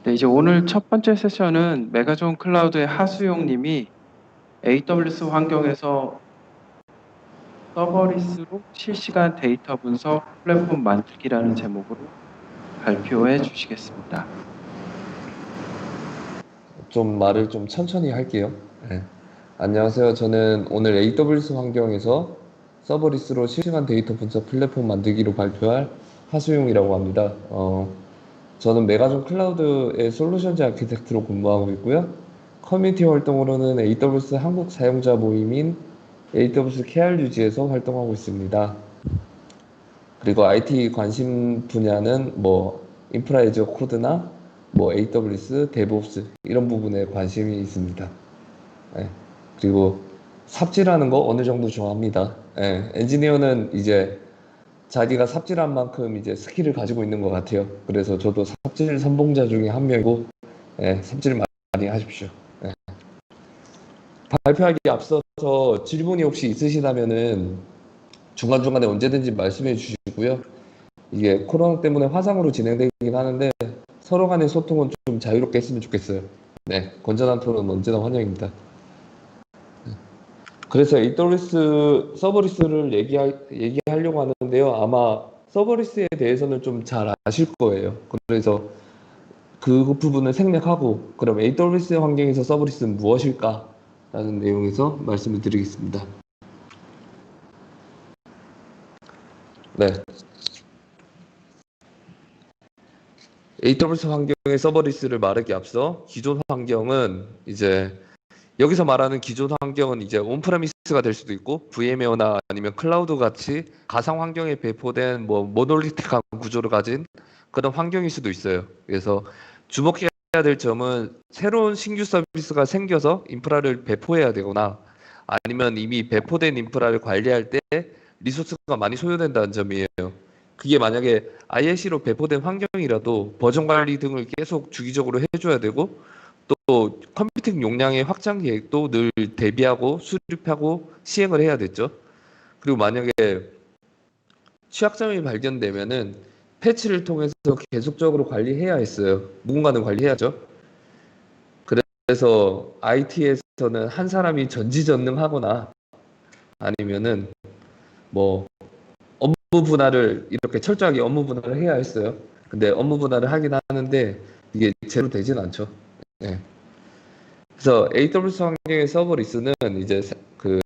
네, 이제 오늘 첫 번째 세션은 메가존 클라우드의 하수용 님이 AWS 환경에서 서버리스로 실시간 데이터 분석 플랫폼 만들기라는 제목으로 발표해 주시겠습니다. 좀 말을 좀 천천히 할게요. 네. 안녕하세요. 저는 오늘 AWS 환경에서 서버리스로 실시간 데이터 분석 플랫폼 만들기로 발표할 하수용이라고 합니다. 저는 메가존 클라우드의 솔루션즈 아키텍트로 근무하고 있고요. 커뮤니티 활동으로는 AWS 한국 사용자 모임인 AWS KRUG에서 활동하고 있습니다. 그리고 IT 관심 분야는 뭐 인프라 애저 코드나 뭐 AWS, 데브옵스 이런 부분에 관심이 있습니다. 예. 그리고 삽질하는 거 어느 정도 좋아합니다. 예. 엔지니어는 이제 자기가 삽질한 만큼 이제 스킬을 가지고 있는 것 같아요. 그래서 저도 삽질 선봉자 중에 한 명이고, 예, 삽질 많이 하십시오. 예. 발표하기 앞서서 질문이 혹시 있으시다면은 중간중간에 언제든지 말씀해 주시고요. 이게 코로나 때문에 화상으로 진행되긴 하는데 서로 간의 소통은 좀 자유롭게 했으면 좋겠어요. 네, 건전한 토론 언제나 환영입니다. 그래서 AWS 서버리스를 얘기하려고 하는데요. 아마 서버리스에 대해서는 좀 잘 아실 거예요. 그래서 그 부분을 생략하고 그럼 AWS 환경에서 서버리스는 무엇일까? 라는 내용에서 말씀을 드리겠습니다. 네. AWS 환경의 서버리스를 말하기 앞서 기존 환경은 이제 여기서 말하는 기존 환경은 이제 온프레미스가 될 수도 있고 VM웨어나 아니면 클라우드 같이 가상 환경에 배포된 뭐 모놀리틱한 구조를 가진 그런 환경일 수도 있어요. 그래서 주목해야 될 점은 새로운 신규 서비스가 생겨서 인프라를 배포해야 되거나 아니면 이미 배포된 인프라를 관리할 때 리소스가 많이 소요된다는 점이에요. 그게 만약에 ISC로 배포된 환경이라도 버전 관리 등을 계속 주기적으로 해줘야 되고 또 컴퓨팅 용량의 확장 계획도 늘 대비하고 수립하고 시행을 해야 됐죠. 그리고 만약에 취약점이 발견되면은 패치를 통해서 계속적으로 관리해야 했어요. 누군가는 관리해야죠. 그래서 IT에서는 한 사람이 전지전능하거나 아니면은 뭐 업무 분할을 이렇게 철저하게 업무 분할을 해야 했어요. 근데 업무 분할을 하긴 하는데 이게 제대로 되진 않죠. 네. 그래서 AWS 환경의 서버리스는 이제 그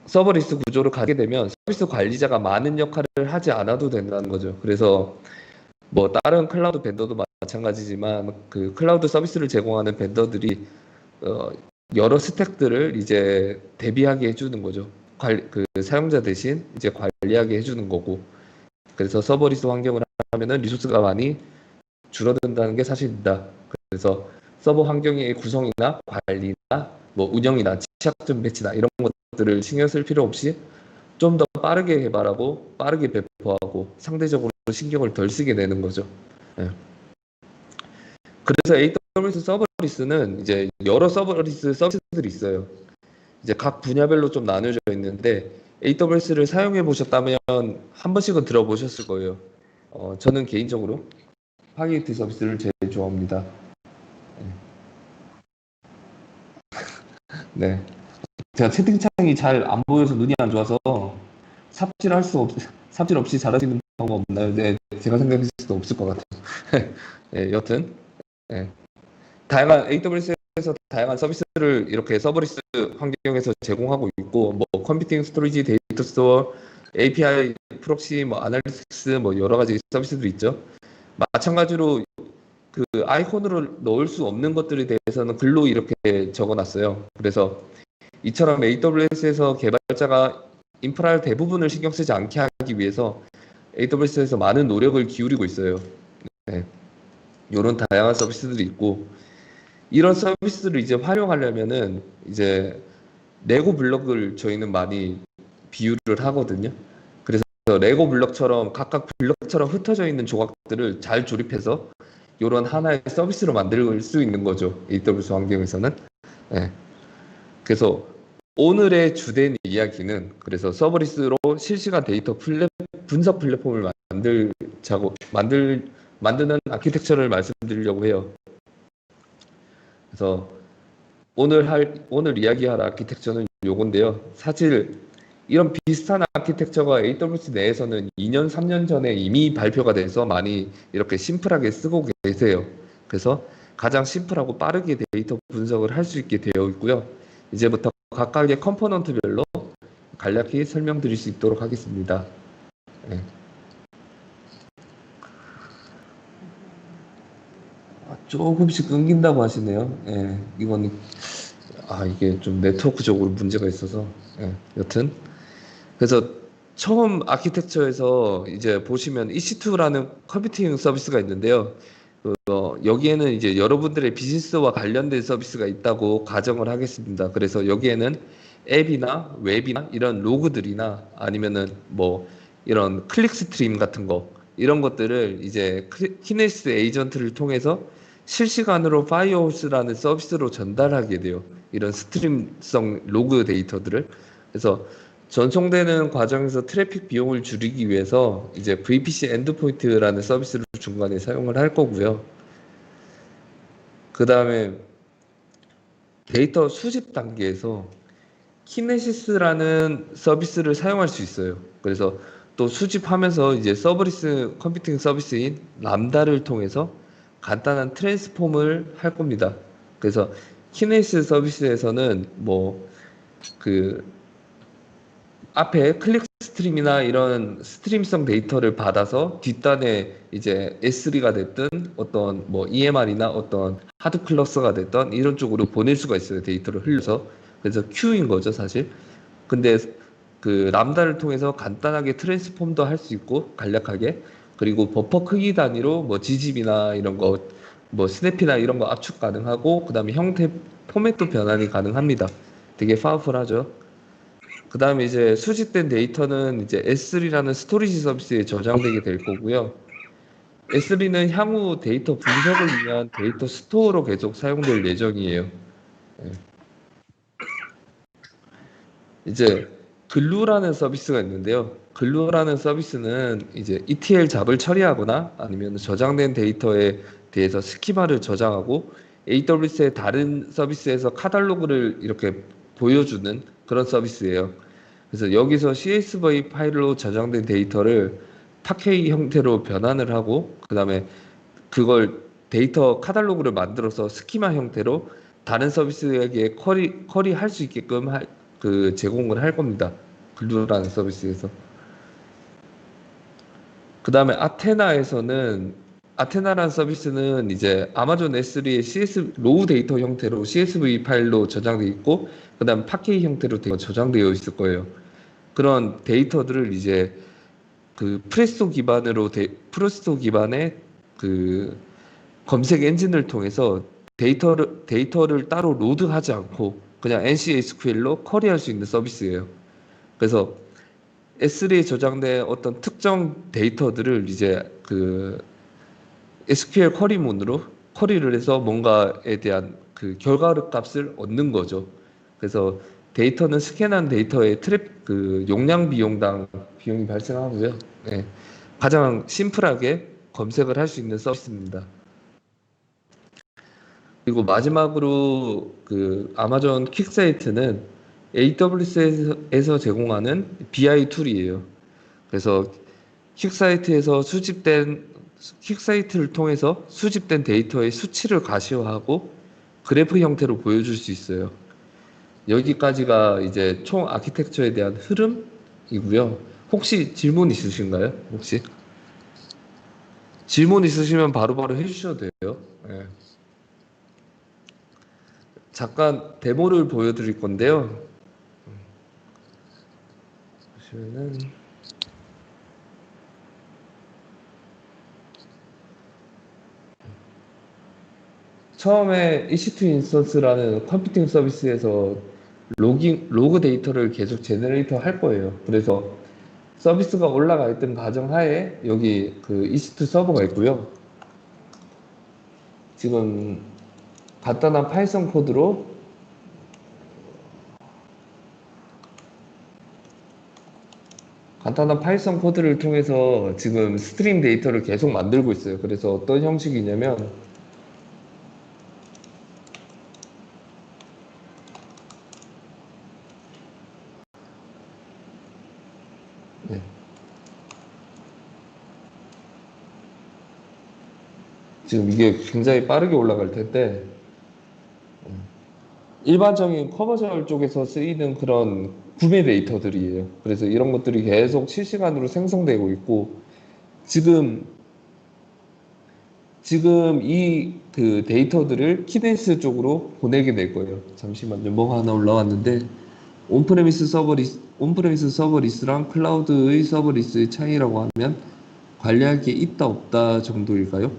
서버리스 구조를 가게 되면 서비스 관리자가 많은 역할을 하지 않아도 된다는 거죠. 그래서 뭐 다른 클라우드 벤더도 마찬가지지만 그 클라우드 서비스를 제공하는 벤더들이 어 여러 스택들을 이제 대비하게 해주는 거죠. 그 사용자 대신 이제 관리하게 해주는 거고. 그래서 서버리스 환경을 하면은 리소스가 많이 줄어든다는 게 사실입니다. 그래서 서버 환경의 구성이나 관리나 뭐 운영이나 취약점 배치나 이런 것들을 신경 쓸 필요 없이 좀 더 빠르게 개발하고 빠르게 배포하고 상대적으로 신경을 덜 쓰게 되는 거죠. 네. 그래서 AWS 서버리스는 이제 여러 서버리스 서비스들이 있어요. 이제 각 분야별로 좀 나눠져 있는데 AWS를 사용해 보셨다면 한 번씩은 들어보셨을 거예요. 저는 개인적으로 파게이트 서비스를 제일 좋아합니다. 네. 제가 채팅창이 잘 안 보여서 눈이 안 좋아서 삽질할 수 없, 삽질 없이 잘할 수 있는 방법 없나요? 네, 제가 생각했을 수도 없을 것 같아요. 네, 여튼 네. 다양한 AWS에서 다양한 서비스를 이렇게 서버리스 환경에서 제공하고 있고 뭐 컴퓨팅 스토리지, 데이터 스토어, API, 프록시, 뭐 아날리틱스 뭐 여러 가지 서비스들이 있죠. 마찬가지로 그 아이콘으로 넣을 수 없는 것들에 대해서는 글로 이렇게 적어놨어요. 그래서 이처럼 AWS에서 개발자가 인프라 대부분을 신경 쓰지 않게 하기 위해서 AWS에서 많은 노력을 기울이고 있어요. 네. 이런 다양한 서비스들이 있고 이런 서비스를 이제 활용하려면은 이제 레고 블럭을 저희는 많이 비유를 하거든요. 그래서 레고 블럭처럼 각각 블럭처럼 흩어져 있는 조각들을 잘 조립해서 이런 하나의 서비스로 만들 수 있는 거죠. AWS 환경에서는. 네. 그래서 오늘의 주된 이야기는 그래서 서버리스로 실시간 데이터 분석 플랫폼을 만들자고 만드는 아키텍처를 말씀드리려고 해요. 그래서 오늘 이야기할 아키텍처는 요건데요. 사실 이런 비슷한 아키텍처가 AWS 내에서는 2년, 3년 전에 이미 발표가 돼서 많이 이렇게 심플하게 쓰고 계세요. 그래서 가장 심플하고 빠르게 데이터 분석을 할 수 있게 되어 있고요. 이제부터 각각의 컴포넌트별로 간략히 설명드릴 수 있도록 하겠습니다. 네. 조금씩 끊긴다고 하시네요. 예, 이거는 이게 좀 네트워크적으로 문제가 있어서 여튼 그래서 처음 아키텍처에서 이제 보시면 EC2라는 컴퓨팅 서비스가 있는데요. 여기에는 이제 여러분들의 비즈니스와 관련된 서비스가 있다고 가정을 하겠습니다. 그래서 여기에는 앱이나 웹이나 이런 로그들이나 아니면은 뭐 이런 클릭 스트림 같은 거 이런 것들을 이제 키네시스 에이전트를 통해서 실시간으로 파이어호스라는 서비스로 전달하게 돼요. 이런 스트림성 로그 데이터들을. 그래서 전송되는 과정에서 트래픽 비용을 줄이기 위해서 이제 VPC 엔드포인트라는 서비스를 중간에 사용을 할 거고요. 그 다음에 데이터 수집 단계에서 키네시스라는 서비스를 사용할 수 있어요. 그래서 또 수집하면서 이제 서브리스 컴퓨팅 서비스인 람다를 통해서 간단한 트랜스폼을 할 겁니다. 그래서 키네시스 서비스에서는 그 앞에 클릭 스트림이나 이런 스트림성 데이터를 받아서 뒷단에 이제 S3가 됐든 어떤 EMR이나 어떤 하드 클러스가 됐던 이런 쪽으로 보낼 수가 있어요. 데이터를 흘려서. 그래서 큐인 거죠, 사실. 근데 그 람다를 통해서 간단하게 트랜스폼도 할 수 있고 간략하게 그리고 버퍼 크기 단위로 gzip이나 이런 거 스냅이나 이런 거 압축 가능하고 그다음에 형태 포맷도 변환이 가능합니다. 되게 파워풀하죠. 그 다음에 이제 수집된 데이터는 이제 S3라는 스토리지 서비스에 저장되게 될 거고요. S3는 향후 데이터 분석을 위한 데이터 스토어로 계속 사용될 예정이에요. 예. 이제 글루라는 서비스가 있는데요. 글루라는 서비스는 이제 ETL 잡을 처리하거나 아니면 저장된 데이터에 대해서 스키마를 저장하고 AWS의 다른 서비스에서 카탈로그를 이렇게 보여주는 그런 서비스예요. 그래서 여기서 CSV 파일로 저장된 데이터를 파케이 형태로 변환을 하고 그다음에 그걸 데이터 카탈로그를 만들어서 스키마 형태로 다른 서비스에게 쿼리할 수 있게끔 제공을 할 겁니다. 글루라는 서비스에서. 그다음에 아테나라는 서비스는 이제 아마존 S3의 로우 데이터 형태로 CSV 파일로 저장돼 있고 그다음 파케이 형태로 저장되어 있을 거예요. 그런 데이터들을 이제 그 프레스토 기반의 그 검색 엔진을 통해서 데이터를 따로 로드하지 않고 그냥 NCSQL로 쿼리할 수 있는 서비스예요. 그래서 S3에 저장된 어떤 특정 데이터들을 이제 그 SQL 쿼리문으로 쿼리를 해서 뭔가에 대한 그 결과를 값을 얻는 거죠. 그래서 데이터는 스캔한 데이터의 용량 비용당 비용이 발생하고요. 네. 가장 심플하게 검색을 할 수 있는 서비스입니다. 그리고 마지막으로 그 아마존 퀵사이트는 AWS에서 제공하는 BI 툴이에요. 그래서 퀵사이트를 통해서 수집된 데이터의 수치를 가시화하고 그래프 형태로 보여줄 수 있어요. 여기까지가 이제 총 아키텍처에 대한 흐름이고요. 혹시 질문 있으신가요? 혹시? 질문 있으시면 바로바로 해주셔도 돼요. 예. 잠깐 데모를 보여드릴 건데요. 보시면은 처음에 EC2 인스턴스라는 컴퓨팅 서비스에서 로그 데이터를 계속 제너레이터 할 거예요. 그래서 서비스가 올라가 있던 가정하에 여기 그 EC2 서버가 있고요. 지금 간단한 파이썬 코드로 간단한 파이썬 코드를 통해서 지금 스트림 데이터를 계속 만들고 있어요. 그래서 어떤 형식이냐면 네. 지금 이게 굉장히 빠르게 올라갈 텐데 일반적인 커머셜 쪽에서 쓰이는 그런 구매 데이터들이에요. 그래서 이런 것들이 계속 실시간으로 생성되고 있고 지금 이 그 데이터들을 키네시스 쪽으로 보내게 될 거예요. 잠시만요. 뭐가 하나 올라왔는데 온프레미스 서버리스랑 클라우드의 서버리스의 차이라고 하면 관리할 게 있다 없다 정도일까요?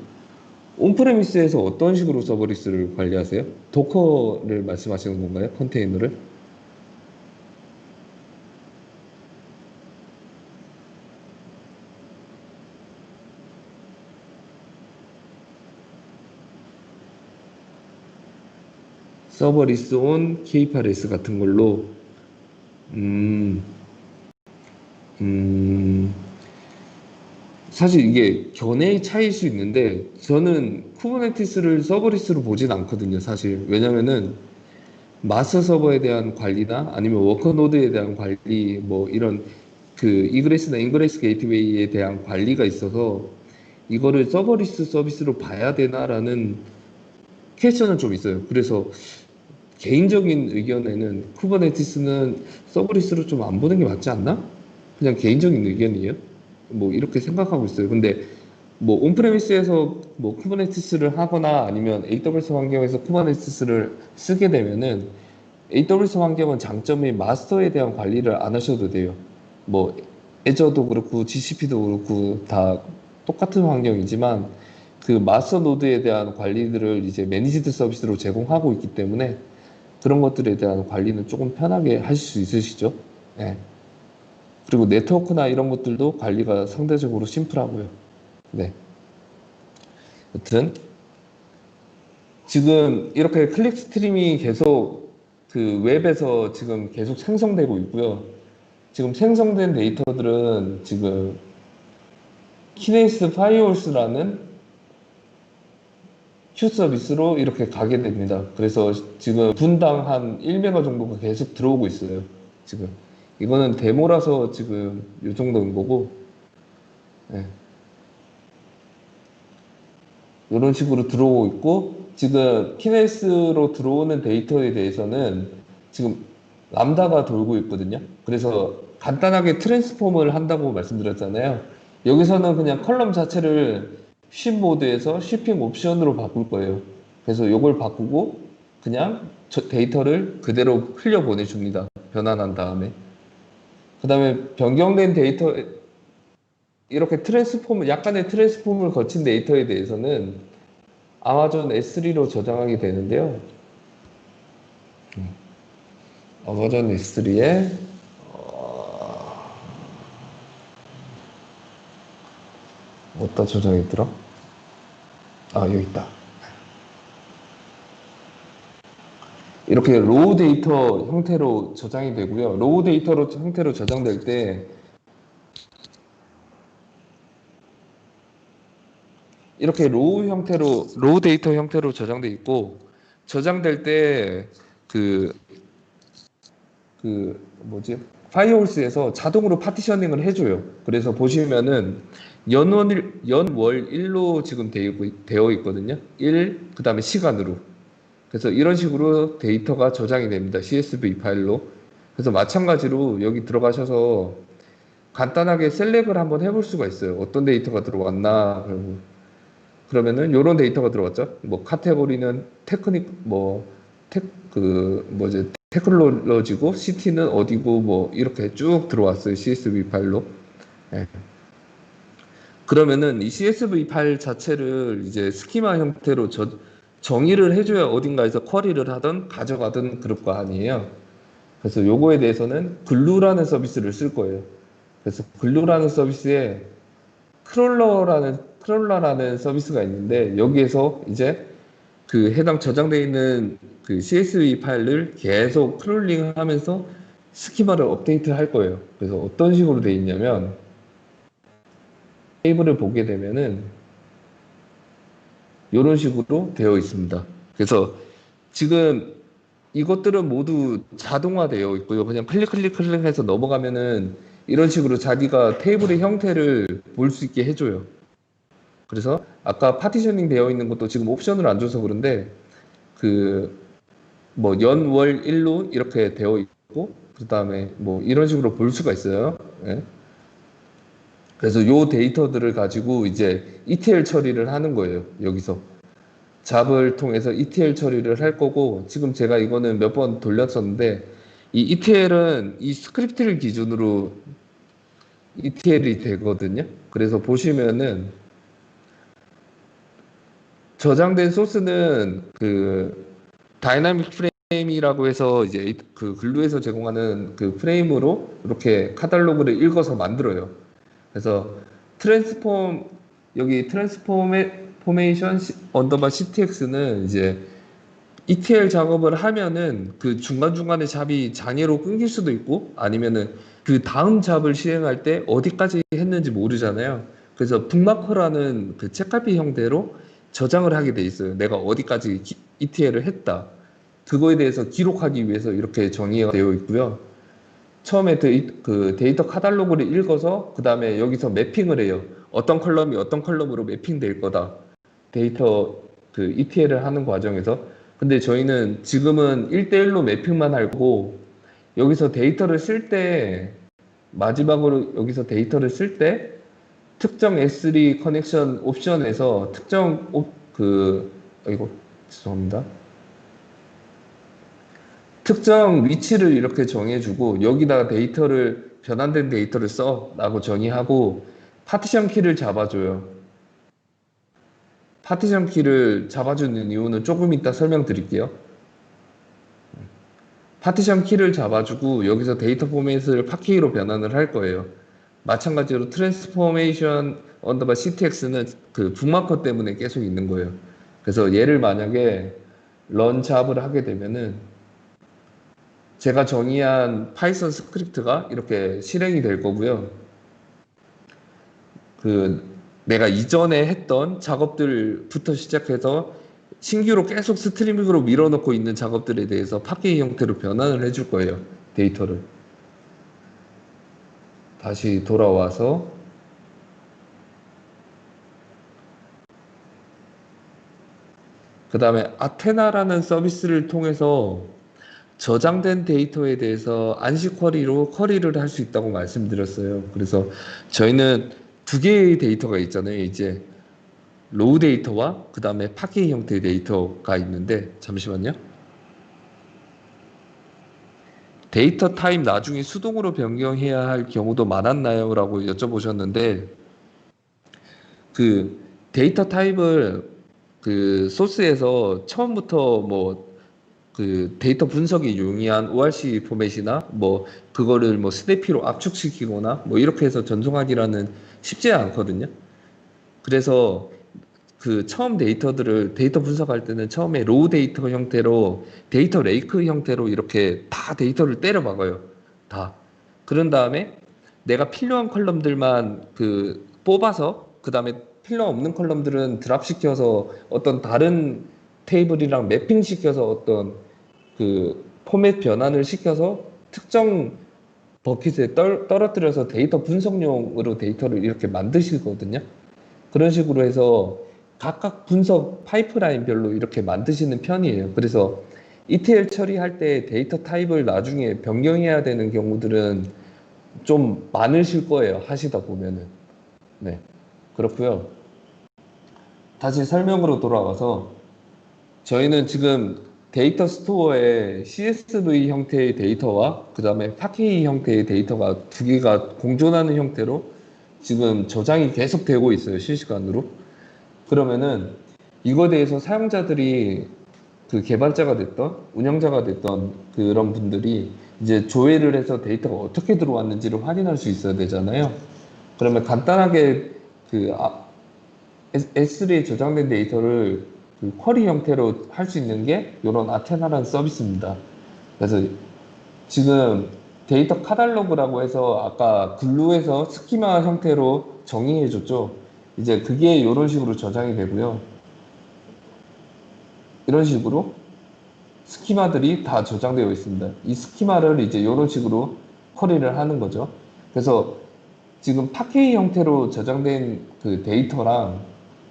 온프레미스에서 어떤 식으로 서버리스를 관리하세요? 도커를 말씀하시는 건가요? 컨테이너를? 서버리스 온 K8S 같은 걸로 음, 음, 사실 이게 견해의 차이일 수 있는데 저는 쿠버네티스를 서버리스로 보진 않거든요. 사실 왜냐면은 마스터 서버에 대한 관리나 아니면 워커 노드에 대한 관리 뭐 이런 그 이그레스나 인그레스 게이트웨이에 대한 관리가 있어서 이거를 서버리스 서비스로 봐야 되나라는 퀘스천은 좀 있어요. 그래서 개인적인 의견에는 쿠버네티스는 서버리스로 좀 안 보는 게 맞지 않나? 그냥 개인적인 의견이에요. 뭐 이렇게 생각하고 있어요. 근데 뭐 온프레미스에서 뭐 쿠버네티스를 하거나 아니면 AWS 환경에서 쿠버네티스를 쓰게 되면은 AWS 환경은 장점이 마스터에 대한 관리를 안 하셔도 돼요. 뭐 애저도 그렇고 GCP도 그렇고 다 똑같은 환경이지만 그 마스터 노드에 대한 관리들을 이제 매니지드 서비스로 제공하고 있기 때문에 그런 것들에 대한 관리는 조금 편하게 하실 수 있으시죠. 네. 그리고 네트워크나 이런 것들도 관리가 상대적으로 심플하고요. 네. 여튼 지금 이렇게 클릭 스트림이 계속 그 웹에서 지금 계속 생성되고 있고요. 지금 생성된 데이터들은 지금 키네이스 파이올스라는 큐 서비스로 이렇게 가게 됩니다. 그래서 지금 분당 한 1메가 정도가 계속 들어오고 있어요. 지금 이거는 데모라서 지금 이 정도인 거고, 네. 이런 식으로 들어오고 있고, 지금 키네이스로 들어오는 데이터에 대해서는 지금 람다가 돌고 있거든요. 그래서 간단하게 트랜스폼을 한다고 말씀드렸잖아요. 여기서는 그냥 컬럼 자체를 쉽 모드에서 쉬핑 옵션으로 바꿀 거예요. 그래서 이걸 바꾸고 그냥 데이터를 그대로 흘려 보내줍니다. 변환한 다음에. 그 다음에 변경된 데이터, 이렇게 약간의 트랜스폼을 거친 데이터에 대해서는 아마존 S3로 저장하게 되는데요. 아마존 S3에 어디다 저장했더라? 아, 여기 있다. 이렇게 로우 데이터 형태로 저장이 되고요. 로우 데이터로 형태로 저장될 때 이렇게 로우 데이터 형태로 저장돼 있고 저장될 때 그 뭐지? 파이어홀스에서 자동으로 파티셔닝을 해줘요. 그래서 보시면은 연월 1로 지금 되어 있거든요. 1, 그 다음에 시간으로. 그래서 이런 식으로 데이터가 저장이 됩니다. CSV 파일로. 그래서 마찬가지로 여기 들어가셔서 간단하게 셀렉을 한번 해볼 수가 있어요. 어떤 데이터가 들어왔나. 그러면은 이런 데이터가 들어왔죠. 뭐 카테고리는 테크닉 뭐지 테크놀로지고 시티는 어디고 뭐 이렇게 쭉 들어왔어요. CSV 파일로. 예. 그러면은 이 CSV 파일 자체를 이제 스키마 형태로 정의를 해줘야 어딘가에서 쿼리를 하든 가져가든 그럴 거 아니에요. 그래서 요거에 대해서는 글루라는 서비스를 쓸 거예요. 그래서 글루라는 서비스에 크롤러라는 서비스가 있는데 여기에서 이제 그 해당 저장되어 있는 그 CSV 파일을 계속 크롤링 하면서 스키마를 업데이트 할 거예요. 그래서 어떤 식으로 돼 있냐면 테이블을 보게 되면은 이런 식으로 되어 있습니다. 그래서 지금 이것들은 모두 자동화되어 있고요. 그냥 클릭해서 넘어가면은 이런 식으로 자기가 테이블의 형태를 볼 수 있게 해줘요. 그래서 아까 파티셔닝 되어 있는 것도 지금 옵션을 안 줘서 그런데 그 뭐 연, 월, 일로 이렇게 되어 있고 그다음에 뭐 이런 식으로 볼 수가 있어요. 예. 그래서 요 데이터들을 가지고 이제 ETL 처리를 하는 거예요. 여기서 잡을 통해서 ETL 처리를 할 거고 지금 제가 이거는 몇 번 돌렸었는데 이 ETL은 이 스크립트를 기준으로 ETL이 되거든요. 그래서 보시면은 저장된 소스는 그 다이나믹 프레임이라고 해서 이제 그 글루에서 제공하는 그 프레임으로 이렇게 카탈로그를 읽어서 만들어요. 그래서 트랜스폼 여기 트랜스포메이션 언더바 CTX는 이제 ETL 작업을 하면은 그 중간중간에 잡이 장애로 끊길 수도 있고 아니면은 그 다음 잡을 시행할 때 어디까지 했는지 모르잖아요. 그래서 북마커라는 그 책갈피 형태로 저장을 하게 돼 있어요. 내가 어디까지 ETL을 했다. 그거에 대해서 기록하기 위해서 이렇게 정의가 되어 있고요. 처음에 그 데이터 카탈로그를 읽어서 그 다음에 여기서 매핑을 해요. 어떤 컬럼이 어떤 컬럼으로 매핑될 거다. 데이터 그 ETL을 하는 과정에서. 근데 저희는 지금은 1대1로 매핑만 하고 여기서 데이터를 쓸 때 마지막으로 여기서 데이터를 쓸 때 특정 S3 커넥션 옵션에서 특정 이거 죄송합니다. 특정 위치를 이렇게 정해주고 여기다가 변환된 데이터를 써라고 정의하고 파티션 키를 잡아줘요. 파티션 키를 잡아주는 이유는 조금 이따 설명드릴게요. 파티션 키를 잡아주고 여기서 데이터 포맷을 파키로 변환을 할 거예요. 마찬가지로 트랜스포메이션 언더바 CTX는 그 북마커 때문에 계속 있는 거예요. 그래서 얘를 만약에 런 잡을 하게 되면은 제가 정의한 파이썬 스크립트가 이렇게 실행이 될 거고요. 그 내가 이전에 했던 작업들부터 시작해서 신규로 계속 스트리밍으로 밀어넣고 있는 작업들에 대해서 팟게이 형태로 변환을 해줄 거예요. 데이터를. 다시 돌아와서 그 다음에 아테나라는 서비스를 통해서 저장된 데이터에 대해서 안시 쿼리를 할 수 있다고 말씀드렸어요. 그래서 저희는 두 개의 데이터가 있잖아요. 이제 로우 데이터와 그 다음에 파킹 형태의 데이터가 있는데 잠시만요. 데이터 타입 나중에 수동으로 변경해야 할 경우도 많았나요? 라고 여쭤보셨는데 그 데이터 타입을 그 소스에서 처음부터 뭐 그 데이터 분석이 용이한 ORC 포맷이나 뭐 그거를 뭐 스대피로 압축시키거나 뭐 이렇게 해서 전송하기라는 쉽지 않거든요. 그래서 그 처음 데이터 분석할 때는 처음에 로우 데이터 형태로 데이터 레이크 형태로 이렇게 다 데이터를 때려 박아요. 다. 그런 다음에 내가 필요한 컬럼들만 그 뽑아서 그 다음에 필요 없는 컬럼들은 드랍시켜서 어떤 다른 테이블이랑 매핑시켜서 어떤 그 포맷 변환을 시켜서 특정 버킷에 떨어뜨려서 데이터 분석용으로 데이터를 이렇게 만드시거든요. 그런 식으로 해서 각각 분석 파이프라인별로 이렇게 만드시는 편이에요. 그래서 ETL 처리할 때 데이터 타입을 나중에 변경해야 되는 경우들은 좀 많으실 거예요. 하시다 보면은. 네. 그렇고요. 다시 설명으로 돌아가서 저희는 지금 데이터 스토어에 CSV 형태의 데이터와 그 다음에 파케이 형태의 데이터가 두 개가 공존하는 형태로 지금 저장이 계속 되고 있어요. 실시간으로. 그러면은 이거에 대해서 사용자들이 그 개발자가 됐던 운영자가 됐던 그런 분들이 이제 조회를 해서 데이터가 어떻게 들어왔는지를 확인할 수 있어야 되잖아요. 그러면 간단하게 그 S3에 저장된 데이터를 그 쿼리 형태로 할 수 있는 게 이런 아테나라는 서비스입니다. 그래서 지금 데이터 카탈로그라고 해서 아까 글루에서 스키마 형태로 정의해 줬죠. 이제 그게 이런 식으로 저장이 되고요. 이런 식으로 스키마들이 다 저장되어 있습니다. 이 스키마를 이제 이런 식으로 쿼리를 하는 거죠. 그래서 지금 파케이 형태로 저장된 그 데이터랑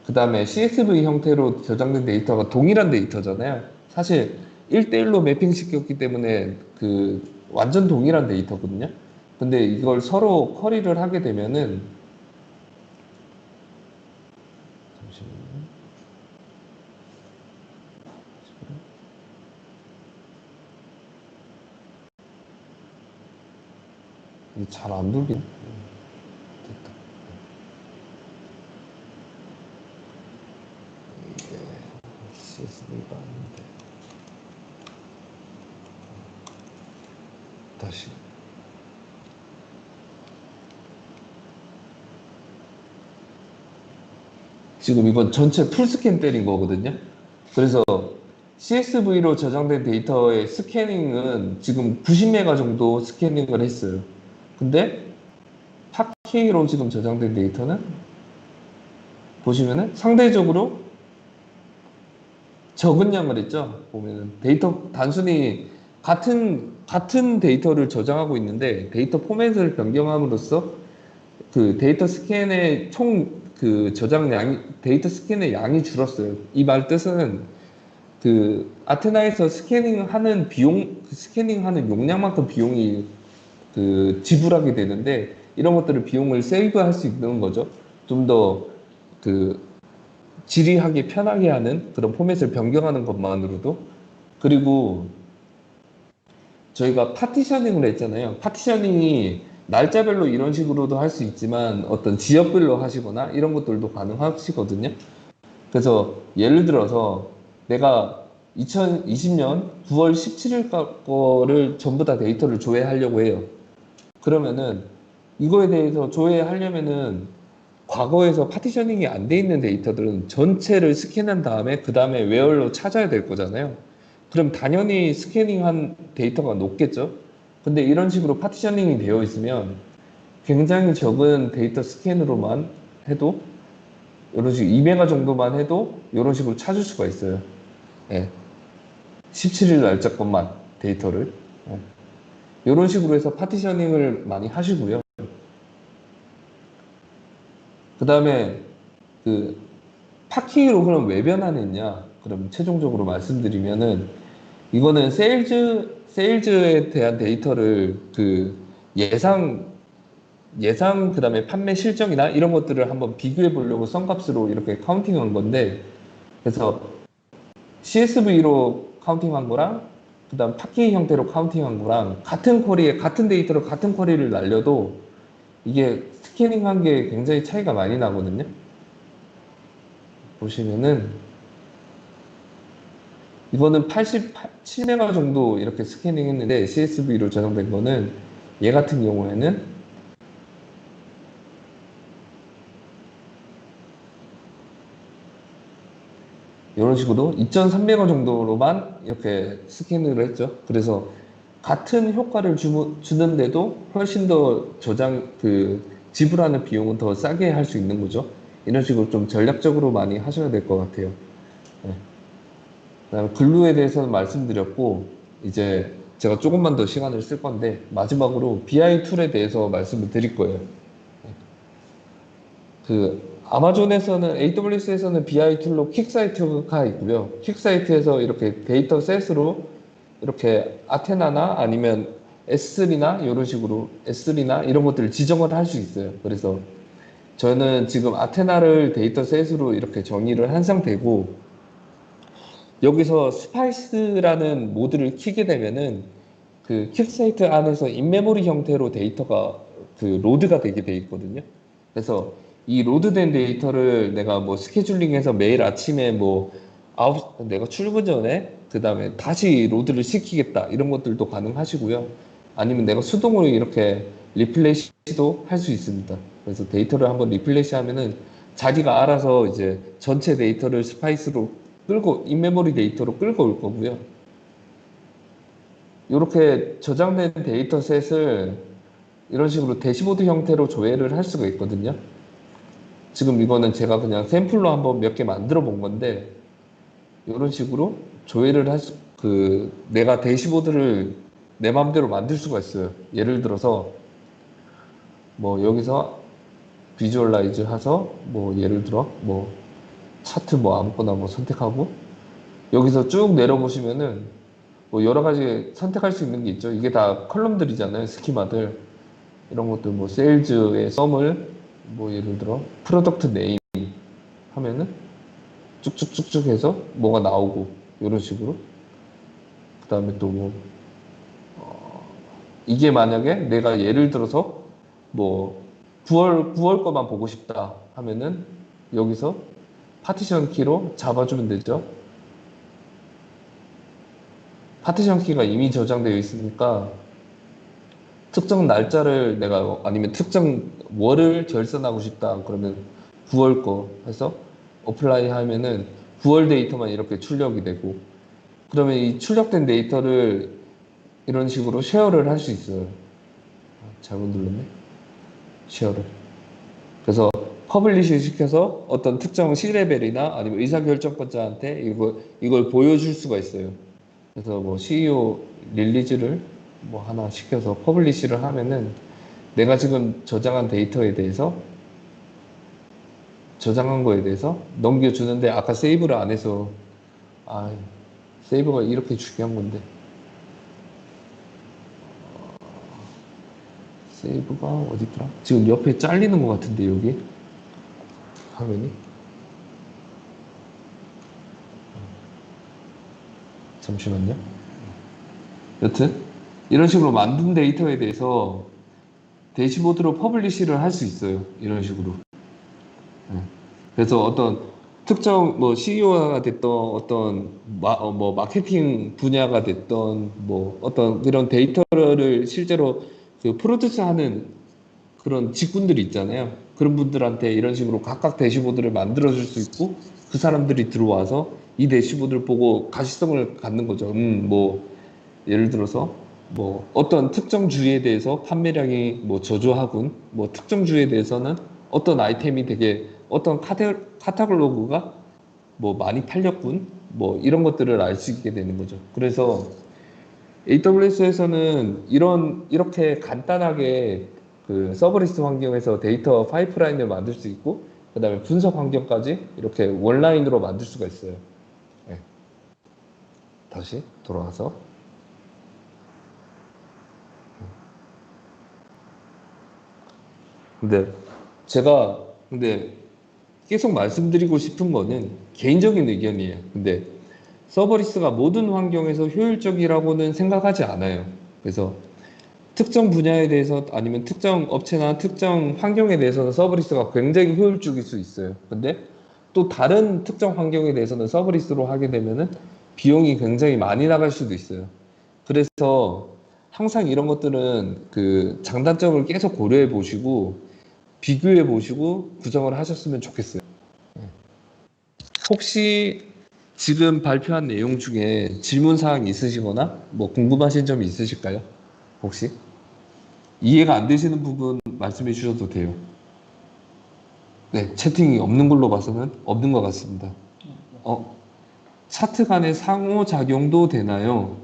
그 다음에 CSV 형태로 저장된 데이터가 동일한 데이터잖아요. 사실 1대1로 매핑시켰기 때문에 그 완전 동일한 데이터거든요. 근데 이걸 서로 쿼리를 하게 되면은 잠시만요. 이게 잘 안 돌리네. 됐다. 이게 CSV가 아닌데 다시 지금 이건 전체 풀스캔 때린 거거든요. 그래서 CSV로 저장된 데이터의 스캐닝은 지금 90메가 정도 스캐닝을 했어요. 근데 팟K로 지금 저장된 데이터는 보시면은 상대적으로 적은 양을 했죠. 보면은 데이터 단순히 같은 데이터를 저장하고 있는데 데이터 포맷을 변경함으로써 그 데이터 스캔의 총 그 저장량이 데이터 스캔의 양이 줄었어요. 이 말 뜻은 그 아테나에서 스캐닝하는 비용, 그 스캐닝하는 용량만큼 비용이 그 지불하게 되는데 이런 것들을 비용을 세이브할 수 있는 거죠. 좀 더 그 질의하기 편하게 하는 그런 포맷을 변경하는 것만으로도. 그리고 저희가 파티셔닝을 했잖아요. 파티셔닝이 날짜별로 이런 식으로도 할 수 있지만 어떤 지역별로 하시거나 이런 것들도 가능하시거든요. 그래서 예를 들어서 내가 2020년 9월 17일 거를 전부 다 데이터를 조회하려고 해요. 그러면은 이거에 대해서 조회하려면은 과거에서 파티셔닝이 안 돼 있는 데이터들은 전체를 스캔한 다음에 그 다음에 웨어로 찾아야 될 거잖아요. 그럼 당연히 스캐닝한 데이터가 높겠죠. 근데 이런 식으로 파티셔닝이 되어 있으면 굉장히 적은 데이터 스캔으로만 해도 이런 식으로 2메가 정도만 해도 이런 식으로 찾을 수가 있어요. 예. 17일 날짜 것만 데이터를. 예. 이런 식으로 해서 파티셔닝을 많이 하시고요. 그 다음에 그 파키로 그럼 왜 변환했냐? 그럼 최종적으로 말씀드리면은 이거는 세일즈에 대한 데이터를 그 예상 그다음에 판매 실적이나 이런 것들을 한번 비교해 보려고 썬값으로 이렇게 카운팅한 건데 그래서 CSV로 카운팅한 거랑 그다음 파키 형태로 카운팅한 거랑 같은 쿼리에 같은 데이터로 같은 쿼리를 날려도 이게 스캐닝한 게 굉장히 차이가 많이 나거든요. 보시면은 이거는 87메가 정도 이렇게 스캐닝 했는데 CSV로 저장된 거는 얘 같은 경우에는 이런 식으로 2.3메가 정도로만 이렇게 스캐닝을 했죠. 그래서 같은 효과를 주는데도 훨씬 더 지불하는 비용은 더 싸게 할 수 있는 거죠. 이런 식으로 좀 전략적으로 많이 하셔야 될 것 같아요. 네. 그다음 글루에 대해서는 말씀드렸고 이제 제가 조금만 더 시간을 쓸 건데 마지막으로 BI 툴에 대해서 말씀을 드릴 거예요. 그 아마존에서는 AWS에서는 BI 툴로 퀵사이트가 있고요. 퀵사이트에서 이렇게 데이터 셋으로 이렇게 아테나나 아니면 S3나 이런 식으로 S3나 이런 것들을 지정을 할 수 있어요. 그래서 저는 지금 아테나를 데이터 셋으로 이렇게 정의를 한 상태고 여기서 스파이스라는 모드를 키게 되면은 그 퀵사이트 안에서 인메모리 형태로 데이터가 그 로드가 되게 돼 있거든요. 그래서 이 로드된 데이터를 내가 뭐 스케줄링해서 매일 아침에 뭐 내가 출근 전에 그 다음에 다시 로드를 시키겠다 이런 것들도 가능하시고요. 아니면 내가 수동으로 이렇게 리플레시도 할 수 있습니다. 그래서 데이터를 한번 리플레시 하면은 자기가 알아서 이제 전체 데이터를 스파이스로 끌고 인메모리 데이터로 끌고 올 거고요. 이렇게 저장된 데이터셋을 이런 식으로 대시보드 형태로 조회를 할 수가 있거든요. 지금 이거는 제가 그냥 샘플로 한번 몇 개 만들어 본 건데, 이런 식으로 조회를 내가 대시보드를 내 마음대로 만들 수가 있어요. 예를 들어서, 뭐, 여기서 비주얼라이즈 해서, 뭐, 예를 들어, 뭐, 차트 뭐 아무거나 뭐 선택하고, 여기서 쭉 내려보시면은, 뭐, 여러 가지 선택할 수 있는 게 있죠. 이게 다 컬럼들이잖아요. 스키마들. 이런 것들, 뭐, 세일즈의 썸을, 뭐, 예를 들어, 프로덕트 네임 하면은, 쭉쭉쭉쭉 해서 뭐가 나오고, 이런 식으로. 그 다음에 또 뭐, 이게 만약에 내가 예를 들어서 뭐 9월 거만 보고 싶다 하면은 여기서 파티션 키로 잡아주면 되죠. 파티션 키가 이미 저장되어 있으니까 특정 날짜를 내가 아니면 특정 월을 결산하고 싶다 그러면 9월 거 해서 어플라이 하면은 9월 데이터만 이렇게 출력이 되고 그러면 이 출력된 데이터를 이런 식으로 쉐어를 할 수 있어요. 잘못 눌렀네. 쉐어를. 그래서 퍼블리시 시켜서 어떤 특정 C레벨이나 아니면 의사결정권자한테 이걸 보여줄 수가 있어요. 그래서 뭐 CEO 릴리즈를 뭐 하나 시켜서 퍼블리시를 하면은 내가 지금 저장한 거에 대해서 넘겨주는데 아까 세이브를 안 해서 아 세이브가 이렇게 중요한 건데 세이브가 어디더라? 지금 옆에 잘리는 것 같은데 여기 화면이 잠시만요. 여튼 이런 식으로 만든 데이터에 대해서 대시보드로 퍼블리시를 할 수 있어요. 이런 식으로. 네. 그래서 어떤 특정 뭐 CEO가 됐던 어떤 뭐 마케팅 분야가 됐던 뭐 어떤 그런 데이터를 실제로 그 프로듀스하는 그런 직군들이 있잖아요. 그런 분들한테 이런 식으로 각각 대시보드를 만들어 줄 수 있고 그 사람들이 들어와서 이 대시보드를 보고 가시성을 갖는 거죠. 뭐 예를 들어서 뭐 어떤 특정 주에 대해서 판매량이 뭐 저조하군, 뭐 특정 주에 대해서는 어떤 아이템이 되게 어떤 카탈로그가 뭐 많이 팔렸군, 뭐 이런 것들을 알 수 있게 되는 거죠. 그래서 AWS에서는 이렇게 간단하게 그 서브리스 환경에서 데이터 파이프라인을 만들 수 있고, 그다음에 분석 환경까지 이렇게 원라인으로 만들 수가 있어요. 네. 다시 돌아와서. 근데 제가 근데 계속 말씀드리고 싶은 거는 개인적인 의견이에요. 근데 서버리스가 모든 환경에서 효율적이라고는 생각하지 않아요. 그래서 특정 분야에 대해서 아니면 특정 업체나 특정 환경에 대해서는 서버리스가 굉장히 효율적일 수 있어요. 근데 또 다른 특정 환경에 대해서는 서버리스로 하게 되면은 비용이 굉장히 많이 나갈 수도 있어요. 그래서 항상 이런 것들은 그 장단점을 계속 고려해 보시고 비교해 보시고 구성을 하셨으면 좋겠어요. 혹시 지금 발표한 내용 중에 질문 사항 있으시거나 뭐 궁금하신 점이 있으실까요? 혹시 이해가 안 되시는 부분 말씀해 주셔도 돼요. 네, 채팅이 없는 걸로 봐서는 없는 것 같습니다. 어, 차트 간의 상호작용도 되나요?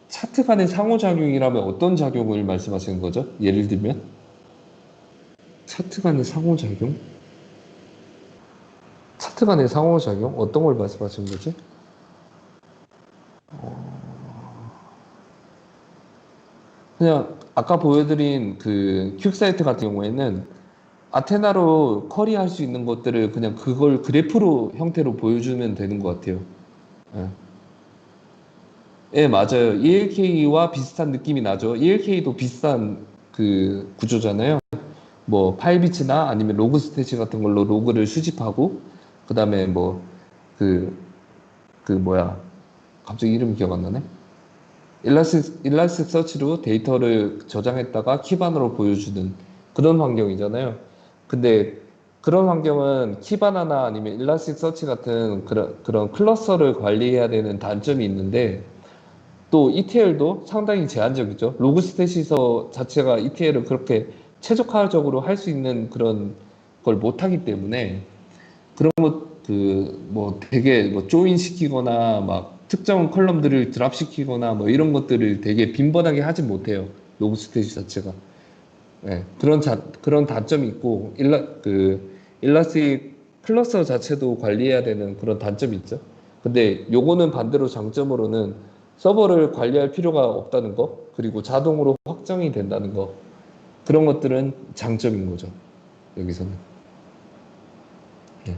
차트 간의 상호작용이라면 어떤 작용을 말씀하시는 거죠? 예를 들면 차트 간의 상호작용? 차트 간의 상호작용? 어떤 걸 말씀하시는 거지? 그냥 아까 보여드린 그 퀵사이트 같은 경우에는 아테나로 커리할 수 있는 것들을 그냥 그걸 그래프로 형태로 보여주면 되는 것 같아요. 예, 예, 맞아요. ELK와 비슷한 느낌이 나죠. ELK도 비슷한 그 구조잖아요. 뭐 파이비츠나 아니면 로그스태치 같은 걸로 로그를 수집하고 그다음에 뭐 그 뭐야 갑자기 이름이 기억 안 나네. 일라스틱 서치로 데이터를 저장했다가 키바나로 보여주는 그런 환경이잖아요. 근데 그런 환경은 키바나나 아니면 일라스틱 서치 같은 그런 클러스터를 관리해야 되는 단점이 있는데 또 ETL도 상당히 제한적이죠. 로그스탯에서 자체가 ETL을 그렇게 최적화적으로 할 수 있는 그런 걸 못하기 때문에 그런 뭐 되게 뭐 조인 시키거나 막 특정 컬럼들을 드랍 시키거나 뭐 이런 것들을 되게 빈번하게 하지 못해요. 로그스테이지 자체가. 네, 그런 단점이 있고 일라스틱 클러스터 자체도 관리해야 되는 그런 단점이 있죠. 근데 요거는 반대로 장점으로는 서버를 관리할 필요가 없다는 거, 그리고 자동으로 확정이 된다는 거, 그런 것들은 장점인 거죠. 여기서는. 네.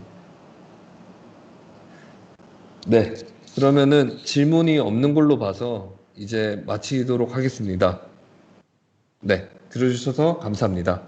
네. 그러면은 질문이 없는 걸로 봐서 이제 마치도록 하겠습니다. 네. 들어주셔서 감사합니다.